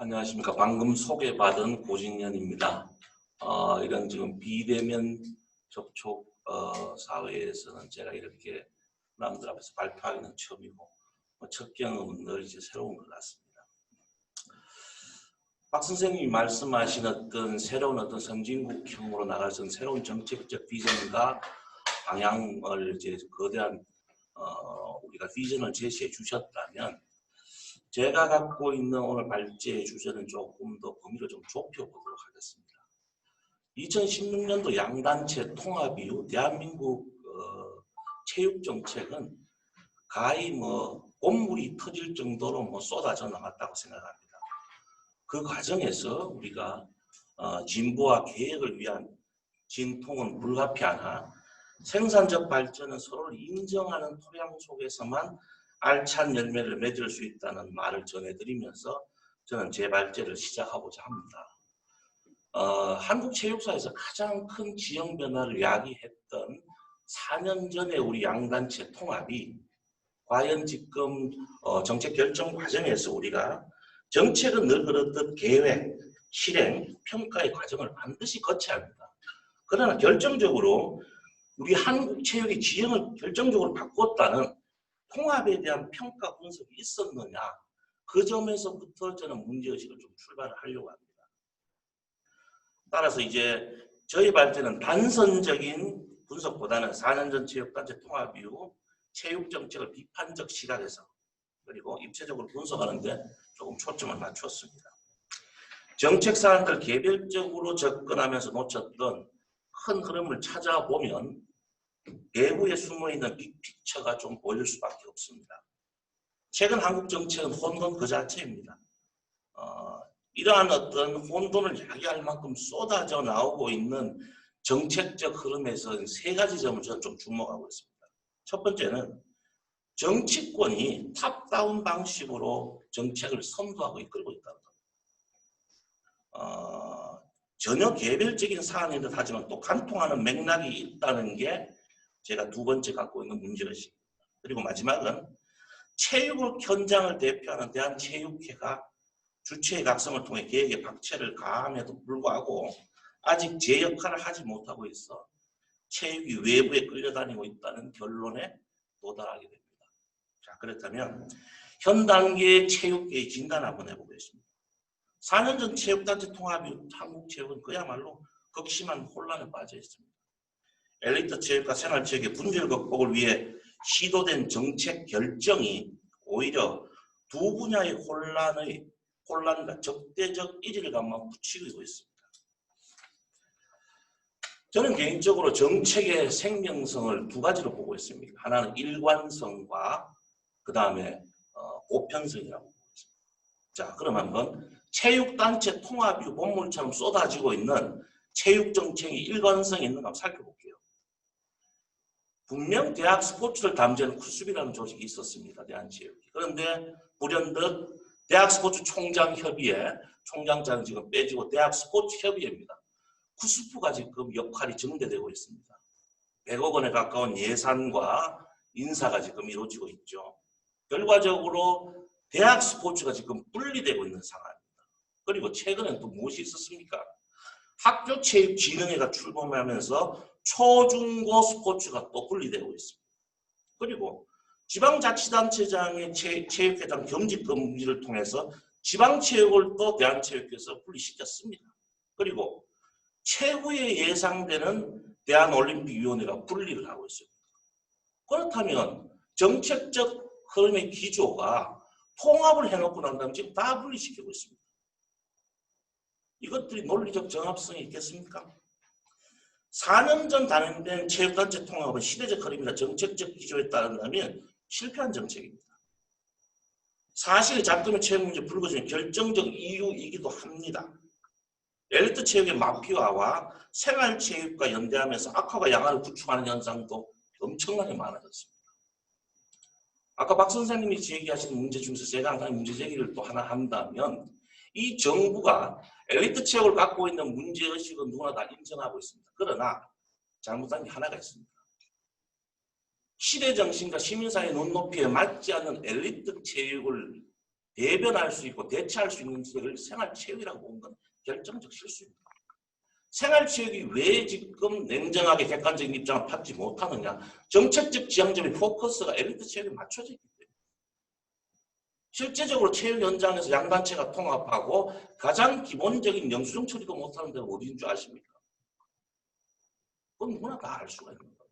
안녕하십니까. 방금 소개받은 고진현입니다. 이런 지금 비대면 접촉 사회에서는 제가 이렇게 남들 앞에서 발표하기는 처음이고 첫 경험은 늘 이제 새로운 것 같습니다. 박 선생님이 말씀하신 어떤 새로운 선진국형으로 나가서 새로운 정책적 비전과 방향을 이제 거대한 우리가 비전을 제시해 주셨다면 제가 갖고 있는 오늘 발제의 주제는 조금 더 범위를 좀 좁혀보도록 하겠습니다. 2016년도 양단체 통합 이후 대한민국 체육정책은 가히 콧물이 터질 정도로 쏟아져 나갔다고 생각합니다. 그 과정에서 우리가 진보와 개혁을 위한 진통은 불가피하나 생산적 발전은 서로를 인정하는 토양 속에서만 알찬 열매를 맺을 수 있다는 말을 전해드리면서 저는 제 발제를 시작하고자 합니다. 한국 체육사에서 가장 큰 지형 변화를 야기했던 4년 전에 우리 양단체 통합이 과연 지금 정책 결정 과정에서 우리가 정책은 늘 그렇듯 계획, 실행, 평가의 과정을 반드시 거쳐야 합니다. 그러나 결정적으로 우리 한국 체육의 지형을 결정적으로 바꿨다는 통합에 대한 평가 분석이 있었느냐, 그 점에서부터 저는 문제의식을 좀 출발을 하려고 합니다. 따라서 이제 저희 발제는 단선적인 분석보다는 4년 전 체육단체 통합 이후 체육정책을 비판적 시각에서 그리고 입체적으로 분석하는데 조금 초점을 맞추었습니다. 정책 사안들 개별적으로 접근하면서 놓쳤던 큰 흐름을 찾아보면 내부에 숨어있는 빅픽처가 좀 보일 수밖에 없습니다. 최근 한국 정책은 혼돈 그 자체입니다. 이러한 어떤 혼돈을 야기할 만큼 쏟아져 나오고 있는 정책적 흐름에서 세 가지 점을 저는 좀 주목하고 있습니다. 첫 번째는 정치권이 탑다운 방식으로 정책을 선도하고 이끌고 있다는 겁니다. 전혀 개별적인 사안인 듯 하지만 또 간통하는 맥락이 있다는 게 제가 두 번째 갖고 있는 문제의식입니다. 그리고 마지막은 체육 현장을 대표하는 대한체육회가 주체의 각성을 통해 개혁의 박차를 가함에도 불구하고 아직 제 역할을 하지 못하고 있어 체육이 외부에 끌려다니고 있다는 결론에 도달하게 됩니다. 자, 그렇다면 현 단계의 체육계의 진단 한번 해보겠습니다. 4년 전 체육단체 통합 이후 한국 체육은 그야말로 극심한 혼란에 빠져 있습니다. 엘리트 체육과 생활체육의 분절 극복을 위해 시도된 정책 결정이 오히려 두 분야의 혼란과 적대적 이질감만 붙이고 있습니다. 저는 개인적으로 정책의 생명성을 두 가지로 보고 있습니다. 하나는 일관성과 그 다음에 보편성이라고 보고 있습니다. 자, 그럼 한번 체육단체 통합 이후 본물처럼 쏟아지고 있는 체육정책의 일관성이 있는가 한번 살펴볼게요. 분명 대학 스포츠를 담지하는 쿠습이라는 조직이 있었습니다. 대한체육회. 그런데 불현듯 대학 스포츠 총장협의회, 총장자는 지금 빼지고 대학 스포츠협의회입니다. 쿠스프가 지금 역할이 증대되고 있습니다. 100억 원에 가까운 예산과 인사가 지금 이루어지고 있죠. 결과적으로 대학 스포츠가 지금 분리되고 있는 상황입니다. 그리고 최근엔 또 무엇이 있었습니까? 학교체육진흥회가 출범하면서 초중고 스포츠가 또 분리되고 있습니다. 그리고 지방자치단체장의 체육회장 겸직 금지를 통해서 지방체육을 또 대한체육회에서 분리시켰습니다. 그리고 최후에 예상되는 대한올림픽위원회가 분리를 하고 있습니다. 그렇다면 정책적 흐름의 기조가 통합을 해놓고 난 다음에 지금 다 분리시키고 있습니다. 이것들이 논리적 정합성이 있겠습니까? 4년 전 단행된 체육단체 통합은 시대적 흐름이나 정책적 기조에 따른다면 실패한 정책입니다. 사실 작금의 체육 문제 불거지는 결정적 이유이기도 합니다. 엘리트 체육의 마피아와 생활체육과 연대하면서 악화가 양화를 구축하는 현상도 엄청나게 많아졌습니다. 아까 박 선생님이 제기하신 문제 중에서 제가 하나 문제 제기를 또 하나 한다면 이 정부가 엘리트 체육을 갖고 있는 문제의식은 누구나 다 인정하고 있습니다. 그러나 잘못한 게 하나가 있습니다. 시대정신과 시민사회 눈높이에 맞지 않는 엘리트 체육을 대변할 수 있고 대체할 수 있는 것을 생활체육이라고 보는 건 결정적 실수입니다. 생활체육이 왜 지금 냉정하게 객관적인 입장을 받지 못하느냐. 정책적 지향점의 포커스가 엘리트 체육에 맞춰져 있기 때문에. 실제적으로 체육 현장에서 양단체가 통합하고 가장 기본적인 영수증 처리도 못하는 데가 어디인 줄 아십니까? 그건 누구나 다 알 수가 있는 거예요.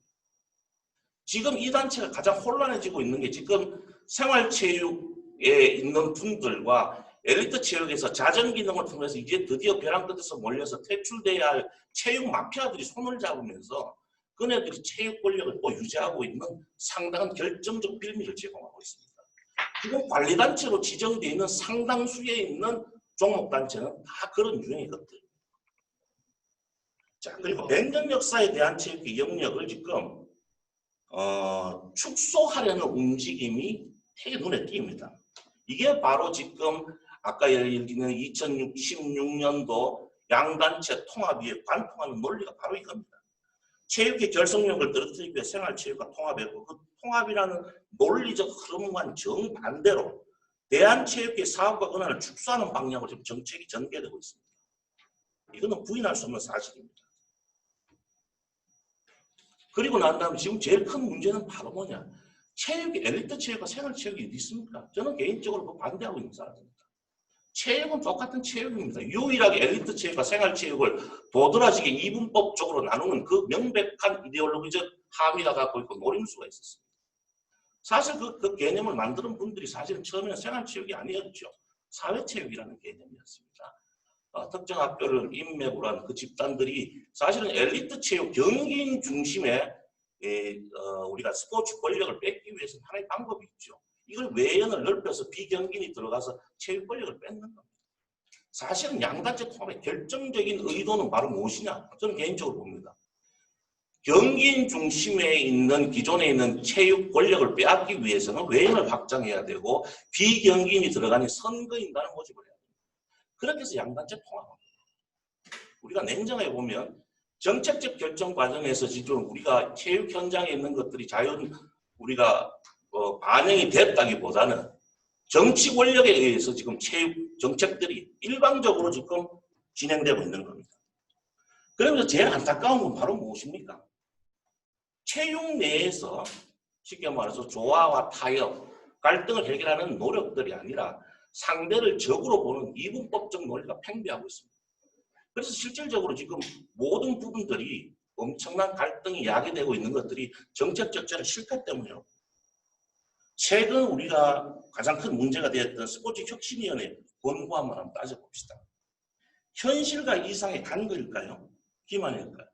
지금 이 단체가 가장 혼란해지고 있는 게 지금 생활체육에 있는 분들과 엘리트 체육에서 자전 기능을 통해서 이제 드디어 벼랑 끝에서 몰려서 퇴출돼야 할 체육 마피아들이 손을 잡으면서 그네들이 체육 권력을 또 유지하고 있는 상당한 결정적 빌미를 제공하고 있습니다. 지금 관리단체로 지정되어 있는 상당수에 있는 종목단체는 다 그런 유형의 것들. 자, 그리고 100년 역사에 대한 체육의 영역을 지금 축소하려는 움직임이 되게 눈에 띕니다. 이게 바로 지금 아까 예를 들면 2016년도 양단체 통합위에 관통하는 논리가 바로 이겁니다. 체육의 결속력을 떨어뜨리기 위해 생활체육과 통합했고 그 통합이라는 논리적 흐름과는 정반대로 대한체육회 사업과 권한을 축소하는 방향으로 지금 정책이 전개되고 있습니다. 이거는 부인할 수 없는 사실입니다. 그리고 난 다음에 지금 제일 큰 문제는 바로 뭐냐. 체육이 엘리트 체육과 생활체육이 어디 있습니까? 저는 개인적으로 반대하고 있는 사람입니다. 체육은 똑같은 체육입니다. 유일하게 엘리트 체육과 생활체육을 도드라지게 이분법적으로 나누는 그 명백한 이데올로기적 함의가 갖고 있고 노림수가 있었습니다. 사실 그 개념을 만드는 분들이 사실은 처음에는 생활체육이 아니었죠. 사회체육이라는 개념이었습니다. 특정 학교를 인맥으로 한 그 집단들이 사실은 엘리트 체육 경기인 중심의 우리가 스포츠 권력을 뺏기 위해서는 하나의 방법이 있죠. 이걸 외연을 넓혀서 비경기인이 들어가서 체육 권력을 뺏는 겁니다. 사실은 양단체 통합의 결정적인 의도는 바로 무엇이냐? 저는 개인적으로 봅니다. 경기인 중심에 있는 기존에 있는 체육 권력을 빼앗기 위해서는 외연을 확장해야 되고 비경기인이 들어가는 선거인단을 모집을 해야 됩니다. 그렇게 해서 양단체 통합합니다. 우리가 냉정하게 보면 정책적 결정 과정에서 지금 우리가 체육 현장에 있는 것들이 자연 우리가 반영이 됐다기보다는 정치 권력에 의해서 지금 체육 정책들이 일방적으로 지금 진행되고 있는 겁니다. 그러면서 제일 안타까운 건 바로 무엇입니까? 체육 내에서 쉽게 말해서 조화와 타협, 갈등을 해결하는 노력들이 아니라 상대를 적으로 보는 이분법적 논리가 팽배하고 있습니다. 그래서 실질적으로 지금 모든 부분들이 엄청난 갈등이 야기되고 있는 것들이 정책 적절한 실패 때문이에요. 최근 우리가 가장 큰 문제가 되었던 스포츠 혁신위원회 권고안만 한번 따져봅시다. 현실과 이상의 간거일까요? 기만일까요?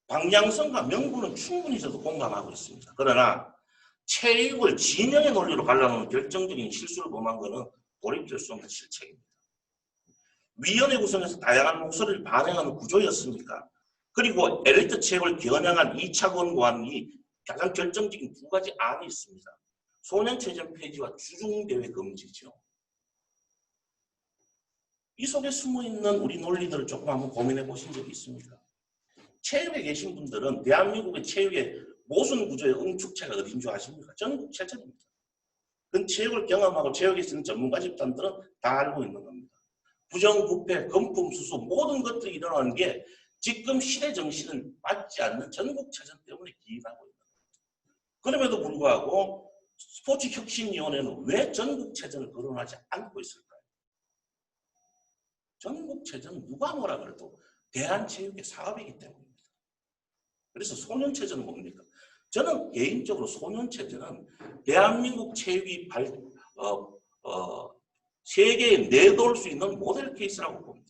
방향성과 명분은 충분히 저도 공감하고 있습니다. 그러나 체육을 진영의 논리로 갈라놓은 결정적인 실수를 범한 것은 돌이킬 수 없는 실책입니다. 위원회 구성에서 다양한 목소리를 반영하는 구조였습니까? 그리고 엘리트 체육을 겨냥한 2차 권고안이 가장 결정적인 두 가지 안이 있습니다. 소년체전 폐지와 주중대회 금지죠. 이 속에 숨어있는 우리 논리들을 조금 한번 고민해 보신 적이 있습니까? 체육에 계신 분들은 대한민국의 체육의 모순 구조의 응축체가 어딘 줄 아십니까? 전국체전입니다. 그건 체육을 경험하고 체육에 있는 전문가 집단들은 다 알고 있는 겁니다. 부정부패, 금품수수 모든 것들이 일어나는 게 지금 시대 정신을 맞지 않는 전국체전 때문에 기인하고 있는 겁니다. 그럼에도 불구하고 스포츠혁신위원회는 왜 전국체전을 거론하지 않고 있을까요? 전국체전은 누가 뭐라 그래도 대한체육의 사업이기 때문입니다. 그래서 소년체전은 뭡니까? 저는 개인적으로 소년체전은 대한민국 체육이 세계에 내놓을 수 있는 모델 케이스라고 봅니다.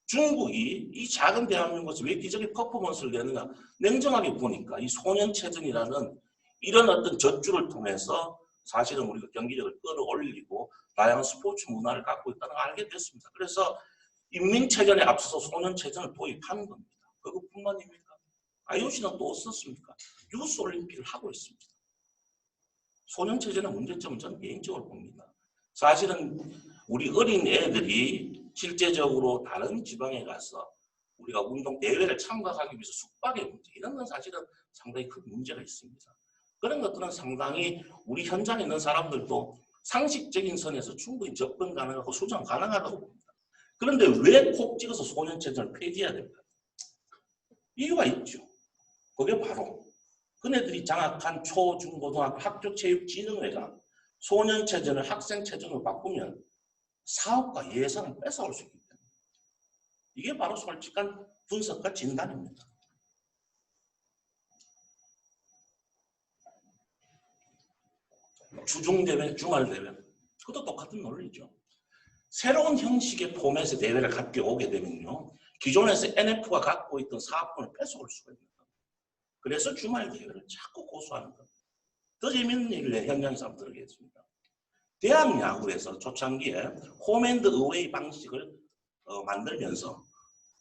중국이 이 작은 대한민국에서 왜 기적의 퍼포먼스를 내느냐? 냉정하게 보니까 이 소년체전이라는 이런 어떤 젖줄을 통해서 사실은 우리가 경기력을 끌어올리고 다양한 스포츠 문화를 갖고 있다는 걸 알게 됐습니다. 그래서 인민체전에 앞서서 소년체전을 도입하는 겁니다. 그것뿐만입니까? IOC는 또 어떻습니까? 유스올림픽을 하고 있습니다. 소년체전의 문제점은 저는 개인적으로 봅니다. 사실은 우리 어린 애들이 실제적으로 다른 지방에 가서 우리가 운동 대회를 참가하기 위해서 숙박의 문제 이런 건 사실은 상당히 큰 문제가 있습니다. 그런 것들은 상당히 우리 현장에 있는 사람들도 상식적인 선에서 충분히 접근 가능하고 수정 가능하다고 봅니다. 그런데 왜 콕 찍어서 소년체전을 폐지해야 됩니까? 이유가 있죠. 그게 바로 그네들이 장악한 초, 중, 고등학교 학교체육진흥회가 소년체전을 학생체전으로 바꾸면 사업과 예산을 뺏어올 수 있기 때문에 이게 바로 솔직한 분석과 진단입니다. 주중대회, 주말대회 그것도 똑같은 논리죠. 새로운 형식의 포맷의 대회를 갖게 오게 되면요. 기존에서 NF가 갖고 있던 사업권을 뺏어올 수가 있습니다. 그래서 주말 대회를 자꾸 고수하는 겁니다. 더 재밌는 얘기를 현장에서 한번 들으겠습니다. 대학 야구에서 초창기에 홈앤드 어웨이 방식을 만들면서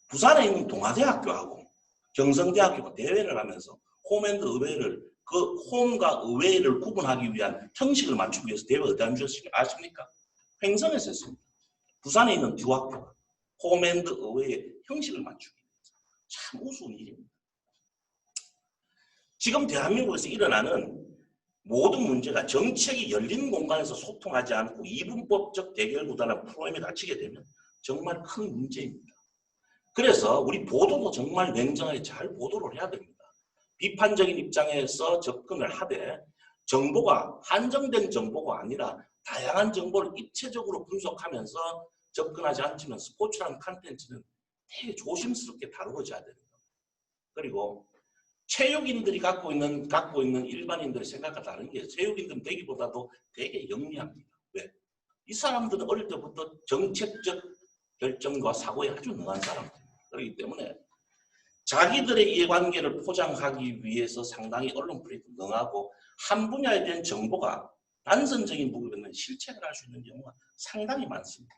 부산에 있는 동아대학교하고 경성대학교가 대회를 하면서 홈앤드 어웨이를 그 홈과 어웨이를 구분하기 위한 형식을 맞추기 위해서 대회 어디 안 주셨습니까? 아십니까? 횡성에서 했습니다. 부산에 있는 두 학교가 홈앤드 어웨이의 형식을 맞추기 위해서 참 우스운 일입니다. 지금 대한민국에서 일어나는 모든 문제가 정책이 열린 공간에서 소통하지 않고 이분법적 대결 구단한 프로그램에 갇히게 되면 정말 큰 문제입니다. 그래서 우리 보도도 정말 냉정하게 잘 보도를 해야 됩니다. 비판적인 입장에서 접근을 하되 정보가 한정된 정보가 아니라 다양한 정보를 입체적으로 분석하면서 접근하지 않지만 스포츠라는 콘텐츠는 되게 조심스럽게 다루어져야 됩니다. 그리고 체육인들이 갖고 있는 일반인들의 생각과 다른 게 체육인들 되기보다도 되게 영리합니다. 왜? 이 사람들은 어릴 때부터 정책적 결정과 사고에 아주 능한 사람들입니다. 그렇기 때문에 자기들의 이해관계를 포장하기 위해서 상당히 언론 프레임도 능하고 한 분야에 대한 정보가 단선적인 부분에는 실책을 할 수 있는 경우가 상당히 많습니다.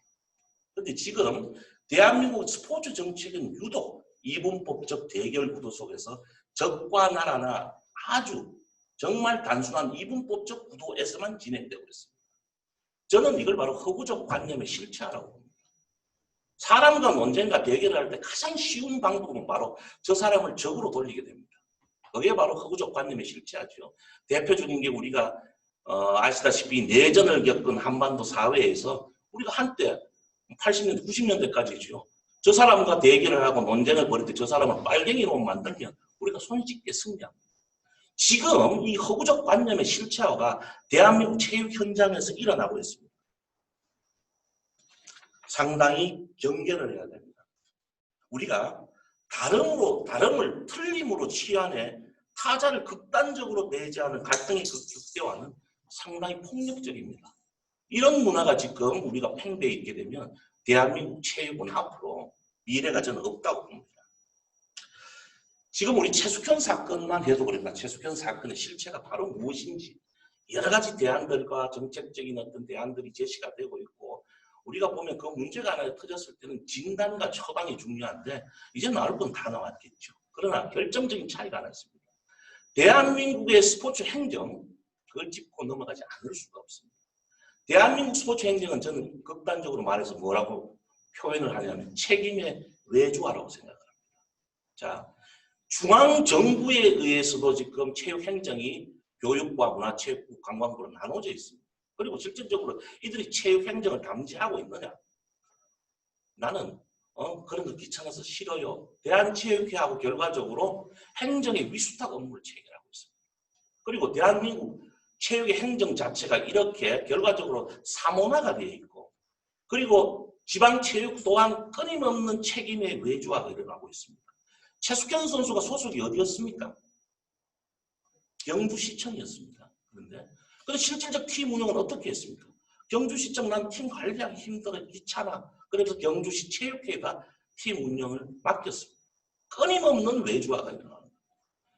그런데 지금 대한민국 스포츠 정책은 유독 이분법적 대결 구도 속에서 적과 나라나 아주 정말 단순한 이분법적 구도에서만 진행되고 있습니다. 저는 이걸 바로 허구적 관념의 실체라고 봅니다. 사람과 논쟁과 대결을 할 때 가장 쉬운 방법은 바로 저 사람을 적으로 돌리게 됩니다. 그게 바로 허구적 관념의 실체죠. 대표적인 게 우리가 아시다시피 내전을 겪은 한반도 사회에서 우리가 한때 80년대, 90년대까지죠. 저 사람과 대결을 하고 논쟁을 벌일 때 저 사람을 빨갱이로 만들면 우리가 손쉽게 승리합니다. 지금 이 허구적 관념의 실체화가 대한민국 체육 현장에서 일어나고 있습니다. 상당히 경계를 해야 됩니다. 우리가 다름을 틀림으로 취하해 타자를 극단적으로 배제하는 갈등의 극대화는 상당히 폭력적입니다. 이런 문화가 지금 우리가 팽배해 있게 되면 대한민국 체육은 앞으로 미래가 저는 없다고 봅니다. 지금 우리 최숙현 사건만 해도 그렇다. 최숙현 사건의 실체가 바로 무엇인지 여러 가지 대안들과 정책적인 어떤 대안들이 제시가 되고 있고 우리가 보면 그 문제가 하나 터졌을 때는 진단과 처방이 중요한데 이제 나올 건 다 나왔겠죠. 그러나 결정적인 차이가 하나 있습니다. 대한민국의 스포츠 행정 그걸 짚고 넘어가지 않을 수가 없습니다. 대한민국 스포츠 행정은 저는 극단적으로 말해서 뭐라고 표현을 하냐면 책임의 외주화라고 생각합니다. 자, 중앙정부에 의해서도 지금 체육행정이 교육부와 문화체육부, 관광부로 나눠져 있습니다. 그리고 실질적으로 이들이 체육행정을 담당하고 있느냐? 나는 그런 거 귀찮아서 싫어요. 대한체육회하고 결과적으로 행정의 위수탁 업무를 체결하고 있습니다. 그리고 대한민국 체육의 행정 자체가 이렇게 결과적으로 사모나가 되어 있고 그리고 지방체육 또한 끊임없는 책임의 외주화가 일어나고 있습니다. 최숙현 선수가 소속이 어디였습니까? 경주시청이었습니다. 그런데 실질적 팀 운영은 어떻게 했습니까? 경주시청 난 팀 관리하기 힘들어 귀찮아. 그래서 경주시 체육회가 팀 운영을 맡겼습니다. 끊임없는 외주화가 일어납니다.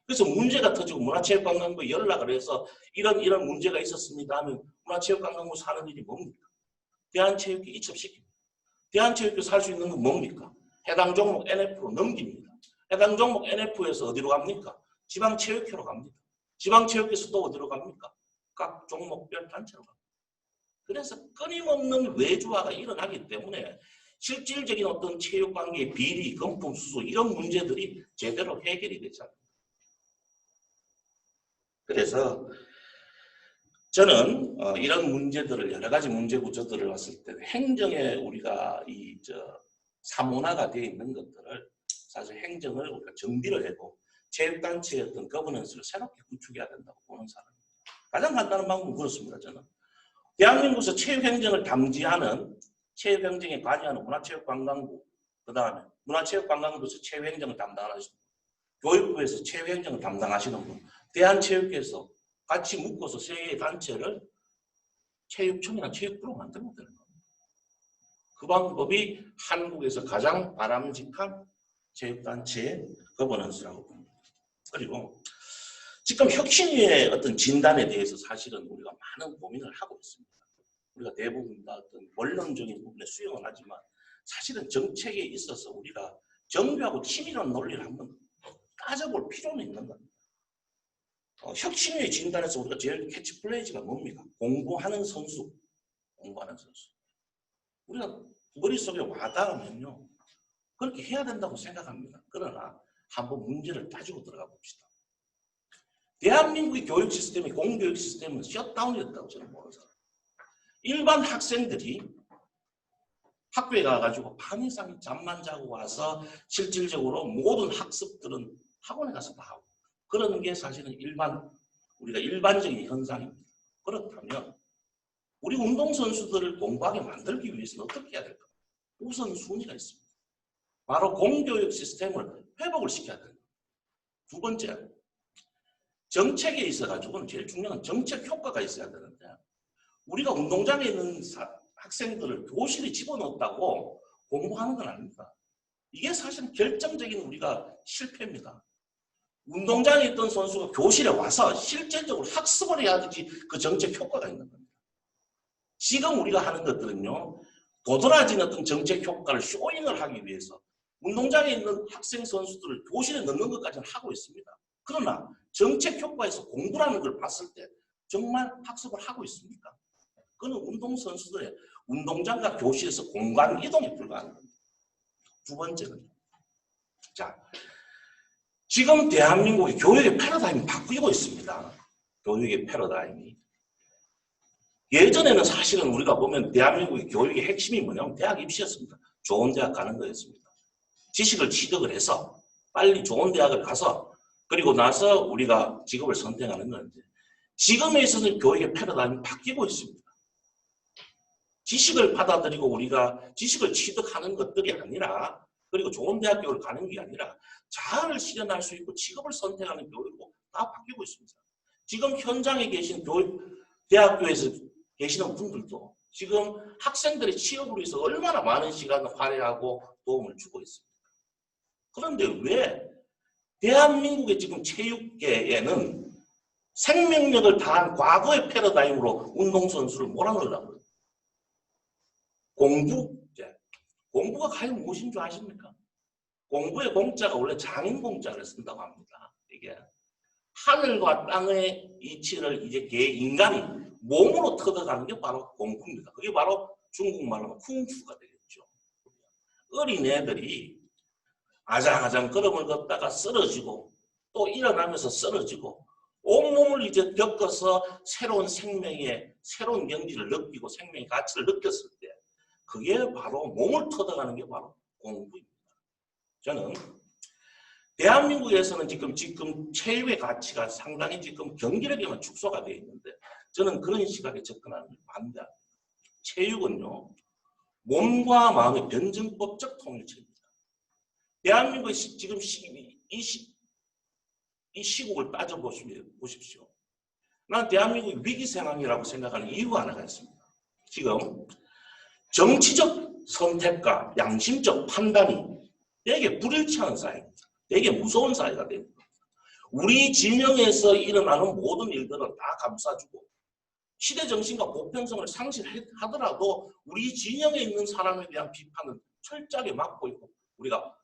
그래서 문제가 터지고 문화체육관광부에 연락을 해서 이런 문제가 있었습니다 하면 문화체육관광부 사는 일이 뭡니까? 대한체육회 이첩시킵니다. 대한체육회에서 할 수 있는 건 뭡니까? 해당 종목 NF로 넘깁니다. 해당 종목 NF에서 어디로 갑니까? 지방체육회로 갑니다. 지방체육회에서 또 어디로 갑니까? 각 종목별 단체로 갑니다. 그래서 끊임없는 외주화가 일어나기 때문에 실질적인 어떤 체육관계의 비리, 금품, 수수 이런 문제들이 제대로 해결이 되지 않습니다. 그래서 저는 이런 문제들을 여러 가지 문제 구조들을 봤을 때 행정에 우리가 사문화가 되어 있는 것들을 사실 행정을 우리가 정비를 하고 체육단체의 어떤 거버넌스를 새롭게 구축해야 된다고 보는 사람입니다. 가장 간단한 방법은 그렇습니다. 저는 대한민국에서 체육행정을 담지하는 체육행정에 관여하는 문화체육관광부, 그 다음에 문화체육관광부에서 체육행정을 담당하시는 분, 교육부에서 체육행정을 담당하시는 분, 대한체육회에서 같이 묶어서 세 개의 단체를 체육청이나 체육부로 만들면 되는 겁니다. 그 방법이 한국에서 가장 바람직한 체육단체의 거버넌스라고 봅니다. 그리고 지금 혁신위의 어떤 진단에 대해서 사실은 우리가 많은 고민을 하고 있습니다. 우리가 대부분 다 어떤 원론적인 부분에 수용은 하지만 사실은 정책에 있어서 우리가 정부하고 치밀한 논리를 한번 따져볼 필요는 있는 겁니다. 혁신위의 진단에서 우리가 제일 캐치플레이즈가 뭡니까? 공부하는 선수. 공부하는 선수. 우리가 머릿속에 와닿으면요. 그렇게 해야 된다고 생각합니다. 그러나 한번 문제를 따지고 들어가 봅시다. 대한민국의 교육 시스템이 공교육 시스템은 셧다운이었다고 저는 보는 사람. 일반 학생들이 학교에 가가지고 밤 이상 잠만 자고 와서 실질적으로 모든 학습들은 학원에 가서 다 하고 그런 게 사실은 우리가 일반적인 현상입니다. 그렇다면 우리 운동선수들을 공부하게 만들기 위해서는 어떻게 해야 될까? 우선순위가 있습니다. 바로 공교육 시스템을 회복을 시켜야 됩니다. 두 번째, 정책에 있어가지고는 제일 중요한 건 정책 효과가 있어야 되는데 우리가 운동장에 있는 학생들을 교실에 집어넣었다고 공부하는 건 아닙니다. 이게 사실 결정적인 우리가 실패입니다. 운동장에 있던 선수가 교실에 와서 실질적으로 학습을 해야지 그 정책 효과가 있는 겁니다. 지금 우리가 하는 것들은요. 도드라진 어떤 정책 효과를 쇼잉을 하기 위해서 운동장에 있는 학생 선수들을 교실에 넣는 것까지는 하고 있습니다. 그러나 정책 효과에서 공부라는 걸 봤을 때 정말 학습을 하고 있습니까? 그건 운동선수들의 운동장과 교실에서 공간 이동에 불과한 겁니다. 두 번째는 자, 지금 대한민국의 교육의 패러다임이 바뀌고 있습니다. 교육의 패러다임이. 예전에는 사실은 우리가 보면 대한민국의 교육의 핵심이 뭐냐면 대학 입시였습니다. 좋은 대학 가는 거였습니다. 지식을 취득을 해서 빨리 좋은 대학을 가서 그리고 나서 우리가 직업을 선택하는 건데 지금에 있어서는 교육의 패러다임이 바뀌고 있습니다. 지식을 받아들이고 우리가 지식을 취득하는 것들이 아니라 그리고 좋은 대학교를 가는 게 아니라 자아를 실현할 수 있고 직업을 선택하는 교육으로 다 바뀌고 있습니다. 지금 현장에 계신 대학교에서 계시는 분들도 지금 학생들의 취업으로 위해서 얼마나 많은 시간을 할애하고 도움을 주고 있습니다. 그런데 왜 대한민국의 지금 체육계에는 생명력을 다한 과거의 패러다임으로 운동선수를 몰아넣으려고 해요? 공부가 과연 무엇인 줄 아십니까? 공부의 공자가 원래 장인 공자를 쓴다고 합니다. 이게 하늘과 땅의 이치를 이제 인간이 몸으로 터득하는 게 바로 공부입니다. 그게 바로 중국말로 쿵푸가 되겠죠. 어린애들이 아장아장 걸음을 걷다가 쓰러지고 또 일어나면서 쓰러지고 온몸을 이제 겪어서 새로운 생명의 새로운 경지를 느끼고 생명의 가치를 느꼈을 때 그게 바로 몸을 터득하는 게 바로 공부입니다. 저는 대한민국에서는 지금 체육의 가치가 상당히 지금 경기력에만 축소가 되어 있는데 저는 그런 시각에 접근하는 걸 반대합니다. 체육은요. 몸과 마음의 변증법적 통일체입니다. 대한민국의 지금 이 시국을 따져보십시오. 난 대한민국이 위기 상황이라고 생각하는 이유가 하나가 있습니다. 지금 정치적 선택과 양심적 판단이 되게 불일치한 사회입니다. 되게 무서운 사회가 됩니다. 우리 진영에서 일어나는 모든 일들은 다 감싸주고 시대 정신과 보편성을 상실하더라도 우리 진영에 있는 사람에 대한 비판은 철저하게 막고 있고 우리가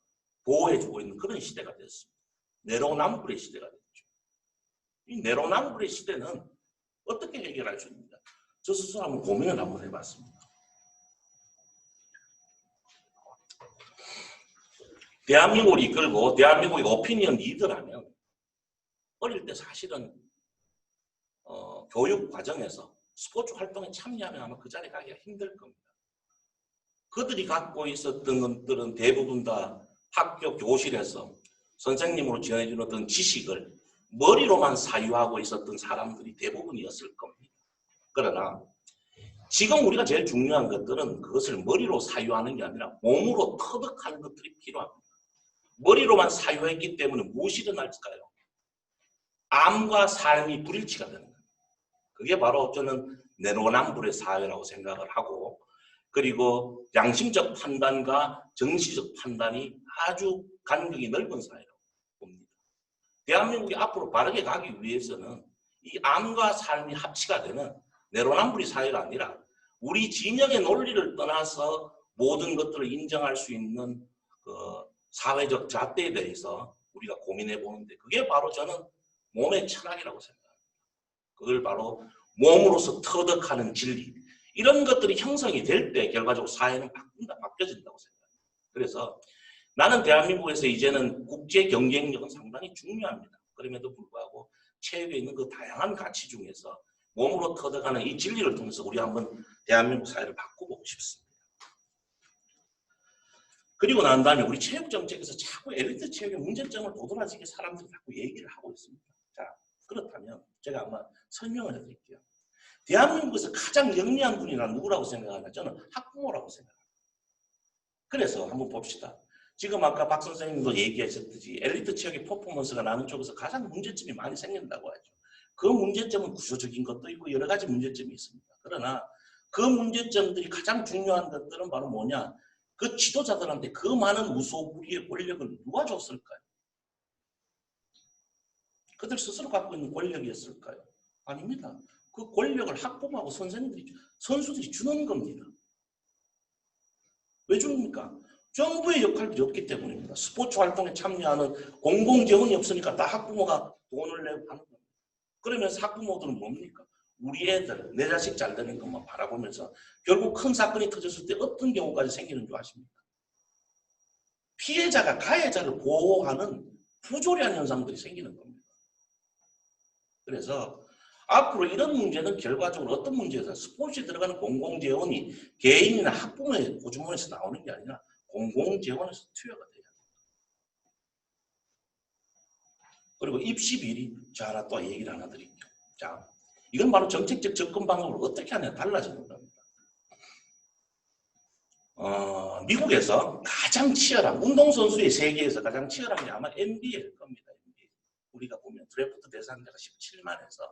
보호해주고 있는 그런 시대가 됐습니다. 내로남불의 시대가 됐죠. 이 내로남불의 시대는 어떻게 해결할 수 있는가? 저 스스로 한번 고민을 한번 해봤습니다. 대한민국을 이끌고 대한민국의 오피니언 리더라면 어릴 때 사실은 교육 과정에서 스포츠 활동에 참여하면 아마 그 자리에 가기가 힘들 겁니다. 그들이 갖고 있었던 것들은 대부분 다 학교 교실에서 선생님으로 전해주는 어떤 지식을 머리로만 사유하고 있었던 사람들이 대부분이었을 겁니다. 그러나 지금 우리가 제일 중요한 것들은 그것을 머리로 사유하는 게 아니라 몸으로 터득하는 것들이 필요합니다. 머리로만 사유했기 때문에 무엇이 일어날까요? 암과 삶이 불일치가 되는 겁니다. 그게 바로 저는 내로남불의 사회라고 생각을 하고, 그리고 양심적 판단과 정치적 판단이 아주 간격이 넓은 사회라고 봅니다. 대한민국이 앞으로 바르게 가기 위해서는 이 암과 삶이 합치가 되는 내로남불의 사회가 아니라 우리 진영의 논리를 떠나서 모든 것들을 인정할 수 있는 그 사회적 잣대에 대해서 우리가 고민해 보는데, 그게 바로 저는 몸의 철학이라고 생각합니다. 그걸 바로 몸으로서 터득하는 진리, 이런 것들이 형성이 될 때 결과적으로 사회는 바뀌어진다고 생각합니다. 그래서 나는 대한민국에서 이제는 국제 경쟁력은 상당히 중요합니다. 그럼에도 불구하고 체육에 있는 그 다양한 가치 중에서 몸으로 터득하는 이 진리를 통해서 우리 한번 대한민국 사회를 바꿔보고 싶습니다. 그리고 난 다음에 우리 체육 정책에서 자꾸 엘리트 체육의 문제점을 도드라지게 사람들이 자꾸 얘기를 하고 있습니다. 자, 그렇다면 제가 한번 설명을 해드릴게요. 대한민국에서 가장 영리한 분이 난 누구라고 생각하냐? 저는 학부모라고 생각합니다. 그래서 한번 봅시다. 지금 아까 박 선생님도 얘기하셨듯이 엘리트 체육의 퍼포먼스가 나는 쪽에서 가장 문제점이 많이 생긴다고 하죠. 그 문제점은 구조적인 것도 있고 여러 가지 문제점이 있습니다. 그러나 그 문제점들이 가장 중요한 것들은 바로 뭐냐? 그 지도자들한테 그 많은 무소불위의 권력을 누가 줬을까요? 그들 스스로 갖고 있는 권력이었을까요? 아닙니다. 그 권력을 학부모하고 선생님들이, 선수들이 주는 겁니다. 왜 줍니까? 정부의 역할이 없기 때문입니다. 스포츠 활동에 참여하는 공공재원이 없으니까 다 학부모가 돈을 내고 하는 겁니다. 그러면서 학부모들은 뭡니까? 우리 애들, 내 자식 잘 되는 것만 바라보면서 결국 큰 사건이 터졌을 때 어떤 경우까지 생기는 줄 아십니까? 피해자가 가해자를 보호하는 부조리한 현상들이 생기는 겁니다. 그래서 앞으로 이런 문제는 결과적으로 어떤 문제에서 스포츠에 들어가는 공공재원이 개인이나 학부모의 보조원에서 나오는 게 아니라 공공재원에서 투여가 돼야 합니다. 그리고 입시 비리, 저 하나 또 얘기를 하나 드릴게요. 자, 이건 바로 정책적 접근 방법을 어떻게 하느냐 달라지는 겁니다. 미국에서 가장 치열한 운동선수의 세계에서 가장 치열한 게 아마 NBA일 겁니다. NBA. 우리가 보면 드래프트 대상자가 17만에서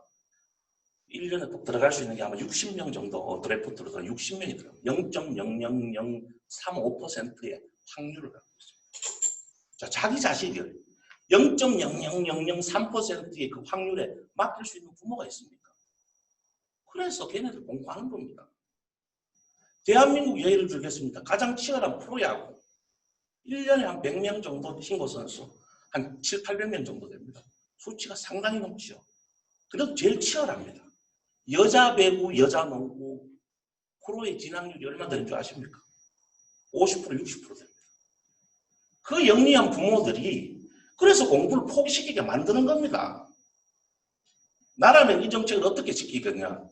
1년에 꼭 들어갈 수 있는 게 아마 60명 정도 드래프트로 60명이 들어갑니다. 0.00035%의 확률을 갖고 있습니다. 자, 자기 자식을 0.00003%의 그 확률에 맡길 수 있는 부모가 있습니까? 그래서 걔네들 공부하는 겁니다. 대한민국 예를 들겠습니다. 가장 치열한 프로야구. 1년에 한 100명 정도 신고 선수, 한 7, 800명 정도 됩니다. 수치가 상당히 넘치죠. 그래도 제일 치열합니다. 여자 배구, 여자 농구 프로의 진학률이 얼마 되는 줄 아십니까? 50%, 60% 됩니다. 그 영리한 부모들이 그래서 공부를 포기시키게 만드는 겁니다. 나라면 이 정책을 어떻게 지키겠냐?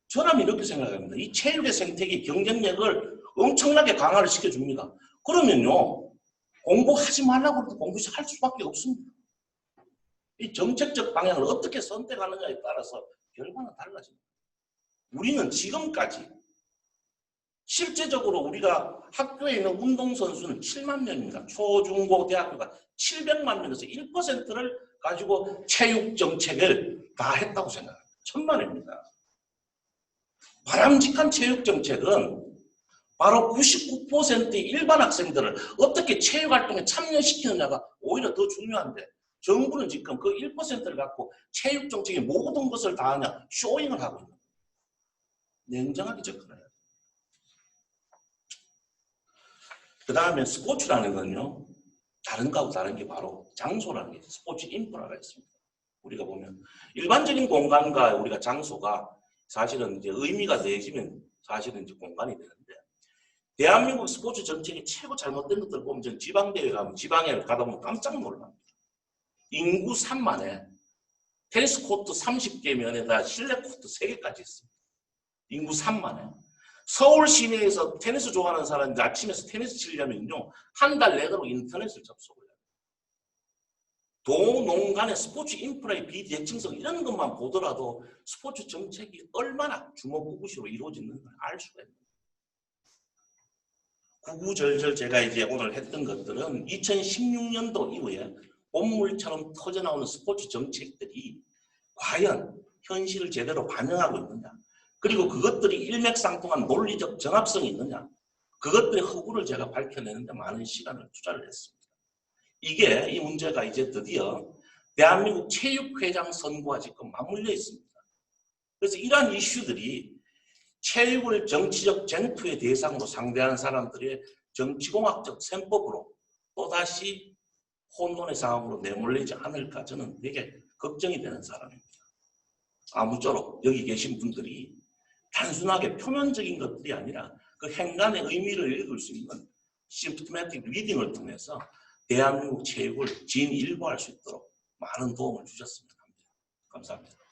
저라면 이렇게 생각합니다. 이 체육의 생태계 경쟁력을 엄청나게 강화를 시켜줍니다. 그러면요, 공부하지 말라고 해도 공부할 수밖에 없습니다. 이 정책적 방향을 어떻게 선택하느냐에 따라서 결과는 달라집니다. 우리는 지금까지 실제적으로 우리가 학교에 있는 운동선수는 7만 명입니다. 초, 중, 고, 대학교가 700만 명에서 1%를 가지고 체육정책을 다 했다고 생각합니다. 천만입니다. 바람직한 체육정책은 바로 99%의 일반 학생들을 어떻게 체육활동에 참여시키느냐가 오히려 더 중요한데, 정부는 지금 그 1%를 갖고 체육정책의 모든 것을 다 하냐 쇼잉을 하고 있는 거예요. 냉정하게 접근해야 돼요. 그 다음에 스포츠라는 건요, 다른 거하고 다른 게 바로 장소라는 게 스포츠 인프라가 있습니다. 우리가 보면 일반적인 공간과 우리가 장소가 사실은 이제 의미가 되어지면 사실은 이제 공간이 되는데, 대한민국 스포츠 정책이 최고 잘못된 것들을 보면 전 지방대회 가면 지방에 가다 보면 깜짝 놀랍니다. 인구 3만에 테니스 코트 30개 면에다 실내 코트 3개까지 있습니다. 인구 3만에. 서울 시내에서 테니스 좋아하는 사람이 아침에서 테니스 치려면요, 한 달 내도록 인터넷을 접속을 해요. 도농 간의 스포츠 인프라의 비대칭성 이런 것만 보더라도 스포츠 정책이 얼마나 주먹구구시로 이루어지는 걸 알 수가 있는 거예요. 구구절절 제가 이제 오늘 했던 것들은 2016년도 이후에 봄물처럼 터져나오는 스포츠 정책들이 과연 현실을 제대로 반영하고 있느냐, 그리고 그것들이 일맥상통한 논리적 정합성이 있느냐, 그것들의 허구를 제가 밝혀내는데 많은 시간을 투자를 했습니다. 이게 이 문제가 이제 드디어 대한민국 체육회장 선거와 지금 맞물려 있습니다. 그래서 이러한 이슈들이 체육을 정치적 쟁투의 대상으로 상대하는 사람들의 정치공학적 셈법으로 또다시 혼돈의 상황으로 내몰리지 않을까 저는 되게 걱정이 되는 사람입니다. 아무쪼록 여기 계신 분들이 단순하게 표면적인 것들이 아니라 그 행간의 의미를 읽을 수 있는 시스템매틱 리딩을 통해서 대한민국 체육을 진일보할 수 있도록 많은 도움을 주셨으면 합니다. 감사합니다.